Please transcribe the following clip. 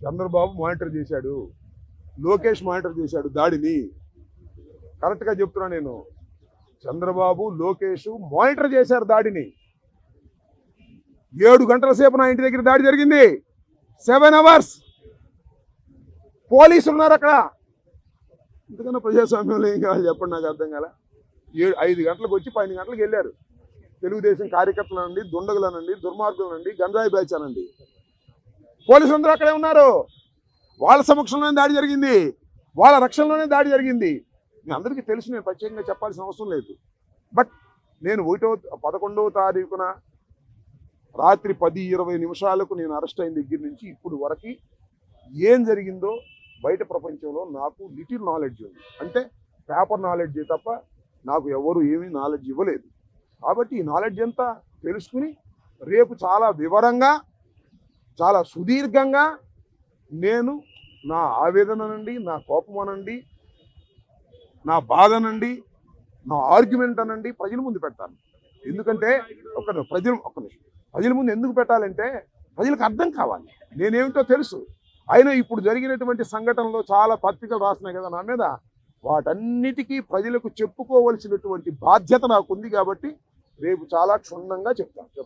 Chandrababu monitor చేశాడు, Lokesh monitor చేశాడు దాడిని. కరెక్ట్గా చెప్తున్నా నేను. చంద్రబాబు లోకేష్ మానిటర్ చేశారు దాడిని. 7 గంటల సేపు నా ఇంటి దగ్గర దాడి జరిగింది. 7 అవర్స్ పోలీసులు ఉన్నారు అక్కడ. ఎందుకన్నా ప్రజాస్వామ్యంలో ఏం కావాలి చెప్పండి, నాకు అర్థం కాల. 5 గంటలకు వచ్చి 12 గంటలకు వెళ్ళారు. తెలుగుదేశం కార్యకర్తలనండి, దుండగులనండి, దుర్మార్గులనండి, గంజాయి బ్యాచ్ అనండి, పోలీసులందరూ అక్కడే ఉన్నారు. వాళ్ళ సమక్షంలోనే దాడి జరిగింది, వాళ్ళ రక్షణలోనే దాడి జరిగింది. మీ అందరికీ తెలుసు, నేను ప్రత్యేకంగా చెప్పాల్సిన అవసరం లేదు. బట్ నేను 11వ తారీఖున రాత్రి 10:20 నిమిషాలకు నేను అరెస్ట్ అయిన దగ్గర నుంచి ఇప్పుడు వరకు ఏం జరిగిందో బయట ప్రపంచంలో నాకు లిటిల్ నాలెడ్జ్ ఉంది. అంటే పేపర్ నాలెడ్జ్ తప్ప నాకు ఎవరు ఏమీ నాలెడ్జ్ ఇవ్వలేదు. కాబట్టి ఈ నాలెడ్జ్ అంతా తెలుసుకుని రేపు చాలా వివరంగా, చాలా సుదీర్ఘంగా నేను నా ఆవేదన నుండి, నా కోపం అనండి, నా బాధ అనండి, నా ఆర్గ్యుమెంట్ అనండి ప్రజల ముందు పెడతాను. ఎందుకంటే ప్రజల ముందు ఎందుకు పెట్టాలంటే ప్రజలకు అర్థం కావాలి నేనేమిటో తెలుసు. అయినా ఇప్పుడు జరిగినటువంటి సంఘటనలో చాలా పత్రికలు రాసినాయి కదా నా మీద, వాటన్నిటికీ ప్రజలకు చెప్పుకోవలసినటువంటి బాధ్యత నాకుంది. కాబట్టి రేపు చాలా క్షుణ్ణంగా చెప్తాను.